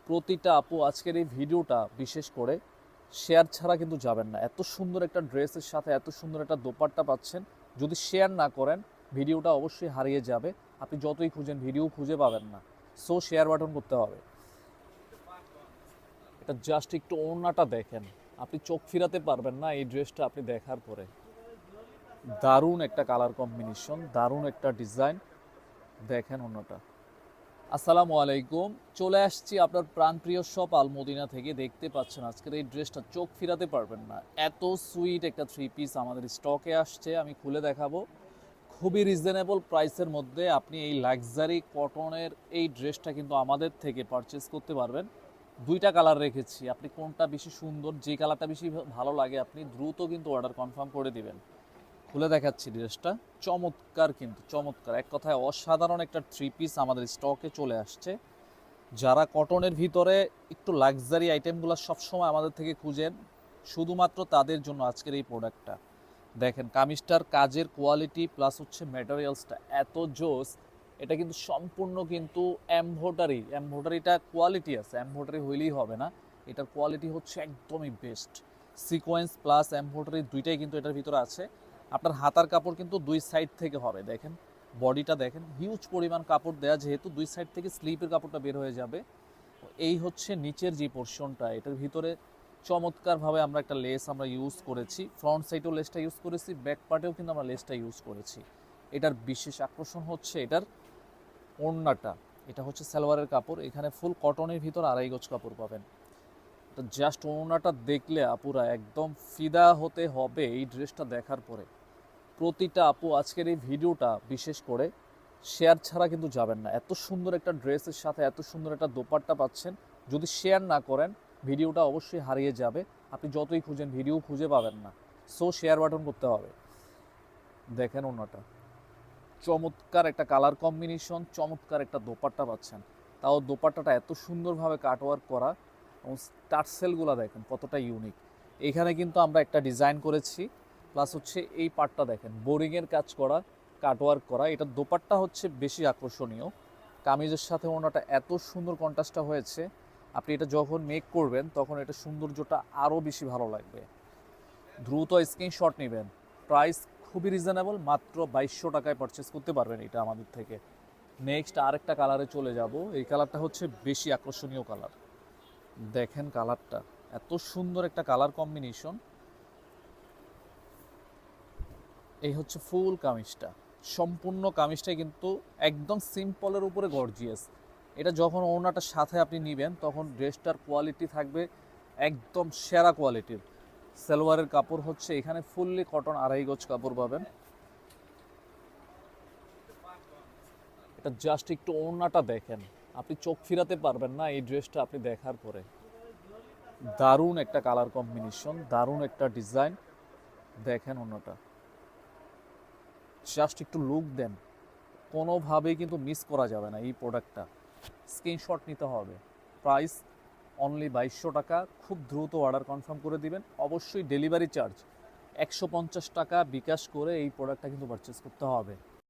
প্রতিটা আপু আজকের এই ভিডিওটা বিশেষ করে শেয়ার ছাড়া কিন্তু যাবেন না। এত সুন্দর একটা ড্রেসের সাথে এত সুন্দর একটা দোপাট্টা পাচ্ছেন, যদি শেয়ার না করেন ভিডিওটা অবশ্যই হারিয়ে যাবে। আপনি যতই খুঁজেন ভিডিও খুঁজে পাবেন না। সো শেয়ার বাটন করতে হবে। এটা জাস্ট একটু ওড়নাটা দেখেন, আপনি চোখ ফিরাতে পারবেন না এই ড্রেসটা আপনি দেখার পরে। দারুণ একটা কালার কম্বিনেশন, দারুণ একটা ডিজাইন। দেখেন ওড়নাটা। আসসালামু আলাইকুম, চলে আসছি আপনার প্রাণপ্রিয় শপ আলমদিনা থেকে। দেখতে পাচ্ছেন আজকের এই ড্রেসটা চোখ ফিরাতে পারবেন না, এত সুইট একটা থ্রি পিস আমাদের স্টকে আসছে। আমি খুলে দেখাবো। খুবই রিজনেবল প্রাইসের মধ্যে আপনি এই লাক্সারি কটনের এই ড্রেসটা কিন্তু আমাদের থেকে পারচেস করতে পারবেন। দুইটা কালার রেখেছি, আপনি কোনটা বেশি সুন্দর, যে কালারটা বেশি ভালো লাগে আপনি দ্রুত কিন্তু অর্ডার কনফার্ম করে দিবেন। খুলে দেখাচ্ছি ড্রেসটা। চমৎকার, কিন্তু চমৎকার, এক কথায় অসাধারণ একটা থ্রি পিস আমাদের স্টকে চলে আসছে। যারা কটনের ভিতরে একটু লাক্সারি আইটেমগুলো সবসময় আমাদের থেকে খুঁজেন, শুধুমাত্র তাদের জন্য আজকের এই প্রোডাক্টটা। দেখেন কামিজটার কাজের কোয়ালিটি প্লাস হচ্ছে ম্যাটেরিয়ালসটা এত জোস। এটা কিন্তু সম্পূর্ণ কিন্তু এমব্রয়ডারিটা কোয়ালিটি আছে, এমব্রয়ডারি হইলেই হবে না, এটার কোয়ালিটি হচ্ছে একদমই বেস্ট। সিকোয়েন্স প্লাস এমব্রয়ডারি দুইটাই কিন্তু এটার ভিতরে আছে। আপনার হাতার কাপড় কিন্তু দুই সাইড থেকে হবে। দেখেন বডিটা দেখেন, হিউজ পরিমাণ কাপড় দেয়া, যেহেতু দুই সাইড থেকে স্লিপের কাপড়টা বের হয়ে যাবে। এই হচ্ছে নিচের যে পোর্শনটা, এটার ভিতরে চমৎকারভাবে আমরা একটা লেস আমরা ইউজ করেছি। ফ্রন্ট সাইডেও লেসটা ইউজ করেছি, ব্যাক পার্টেও কিন্তু আমরা লেসটা ইউজ করেছি। এটার বিশেষ আকর্ষণ হচ্ছে এটার ওড়নাটা। এটা হচ্ছে সালোয়ারের কাপড়, এখানে ফুল কটনের ভিতর আড়াই গজ কাপড় পাবেন। এটা জাস্ট ওড়নাটা দেখলে আপুরা একদম ফিদা হতে হবে এই ড্রেসটা দেখার পরে। প্রতিটা আপু আজকের এই ভিডিওটা বিশেষ করে শেয়ার ছাড়া কিন্তু যাবেন না। এত সুন্দর একটা ড্রেসের সাথে এত সুন্দর একটা দোপাট্টা পাচ্ছেন, যদি শেয়ার না করেন ভিডিওটা অবশ্যই হারিয়ে যাবে। আপনি যতই খুঁজেন ভিডিও খুঁজে পাবেন না। সো শেয়ার বাটন করতে হবে। দেখেন ওনাটা চমৎকার একটা কালার কম্বিনেশন, চমৎকার একটা দোপাট্টা পাচ্ছেন। তাও দোপাট্টাটা এত সুন্দরভাবে কাটওয়ার্ক করা, এবং টার্সেলগুলো দেখেন কতটা ইউনিক। এইখানে কিন্তু আমরা একটা ডিজাইন করেছি, প্লাস হচ্ছে এই পার্টটা দেখেন বোরিংয়ের কাজ করা, কাটওয়ার্ক করা। এটার দোপাট্টা হচ্ছে বেশি আকর্ষণীয়। কামিজের সাথে ওনাটা এত সুন্দর কন্ট্রাস্টটা হয়েছে, আপনি এটা যখন মেক করবেন তখন এটা সৌন্দর্যটা আরও বেশি ভালো লাগবে। দ্রুত স্ক্রিনশট নেবেন। প্রাইস খুবই রিজনেবল, মাত্র 2200 টাকায় পারচেস করতে পারবেন এটা আমাদের থেকে। নেক্সট আরেকটা কালারে চলে যাব। এই কালারটা হচ্ছে বেশি আকর্ষণীয় কালার। দেখেন কালারটা এত সুন্দর একটা কালার কম্বিনেশন। এই হচ্ছে ফুল কামিজটা, সম্পূর্ণ কামিজটাই কিন্তু একদম সিম্পলের উপরে গর্জিয়াস। এটা যখন ওড়নাটার সাথে আপনি নেবেন তখন ড্রেসটার কোয়ালিটি থাকবে একদম সেরা কোয়ালিটির। সালোয়ারের কাপড় হচ্ছে এখানে ফুললি কটন আড়াই গজ কাপড় পাবেন। এটা জাস্ট একটু ওড়নাটা দেখেন, আপনি চোখ ফিরাতে পারবেন না এই ড্রেসটা আপনি দেখার পরে। দারুণ একটা কালার কম্বিনেশন, দারুণ একটা ডিজাইন। দেখেন ওড়নাটা, জাস্ট একটু লুক দেন, কোনোভাবেই কিন্তু মিস করা যাবে না এই প্রোডাক্টটা। স্ক্রিনশট নিতে হবে। প্রাইস অনলি 2200 টাকা। খুব দ্রুত অর্ডার কনফার্ম করে দিবেন। অবশ্যই ডেলিভারি চার্জ 150 টাকা বিকাশ করে এই প্রোডাক্টটা কিন্তু পারচেস করতে হবে।